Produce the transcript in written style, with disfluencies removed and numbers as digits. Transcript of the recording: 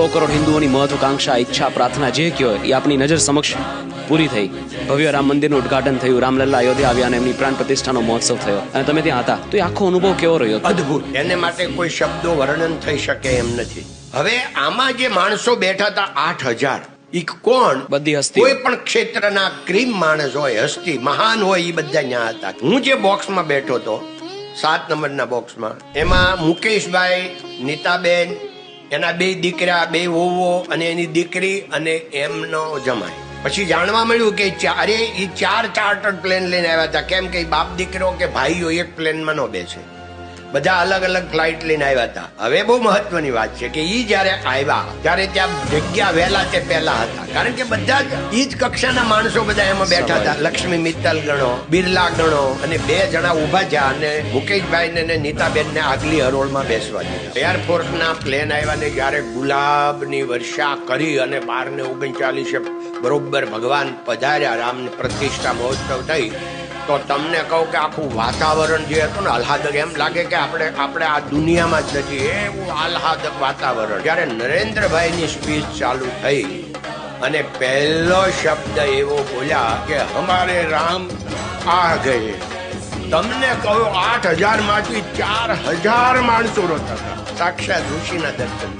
100 કરોડ હિન્દુઓની મહત્વાકાંક્ષા, ઈચ્છા, પ્રાર્થના જે કયો એ આપણી નજર સમક્ષ પૂરી થઈ. ભવ્ય રામ મંદિરનું ઉદઘાટન થયું, રામલલ્લા અયોધ્યા આવ્યા અને એમની પ્રાણ પ્રતિષ્ઠાનો મહોત્સવ થયો અને તમે ત્યાં હતા, તો એ આખો અનુભવ કેવો રહ્યો? અદ્ભુત. એને માટે કોઈ શબ્દો વર્ણન થઈ શકે એમ નથી. હવે આમાં જે માણસો બેઠા હતા 8000, ઈ કોણ? બધી હસ્તી. કોઈ પણ ક્ષેત્રના ક્રીમ માણસ હોય, હસ્તી મહાન હોય, એ બધા ત્યાં હતા. હું જે બોક્સમાં બેઠો હતો 7 નંબરના બોક્સમાં, એમાં મુકેશભાઈ, નીતાબેન, એના 2 દીકરા, 2 વહુઓ અને એની દીકરી અને એમનો જમાઈ. પછી જાણવા મળ્યું કે ચારે એ 4 ચાર્ટર્ડ પ્લેન લઈને આવ્યા હતા. કેમ કે બાપ દીકરો કે ભાઈઓ એક પ્લેનમાં ન બેસે, બધા અલગ અલગ ફ્લાઇટ લઈને આવ્યા હતા. હવે બહુ મહત્વની વાત છે કે ઈ જયારે આવ્યા ત્યારે ત્યાં જગ્યા વહેલા તે પહેલા હતા, કારણ કે બધા જ ઈ જ કક્ષાના માણસો બધા એમાં બેઠા હતા. લક્ષ્મી મિત્તલ ગણો, બિરલા ગણો, અને 2 જણા ઉભા થયા અને મુકેશભાઈ ને નીતાબેન ને આગલી હરોળમાં બેસવા દીધા. એરફોર્સના પ્લેન આવ્યા ને જયારે ગુલાબની વર્ષા કરી અને 12:39 બરોબર ભગવાન પધાર્યા, રામની પ્રતિષ્ઠા મહોત્સવ થઈ, તો તમને કહું કે આખું વાતાવરણ જે હતું ને આહલાદક, એમ લાગે કે આપણે આ દુનિયામાં જ નથી, એવું આહલાદક વાતાવરણ. જ્યારે નરેન્દ્રભાઈની સ્પીચ ચાલુ થઈ અને પહેલો શબ્દ એવો બોલ્યા કે હમારે રામ આ ગયે, તમને કહું 8000 માંથી 4000 માણસો રોતા હતા. સાક્ષાત ઋષિના દર્શન.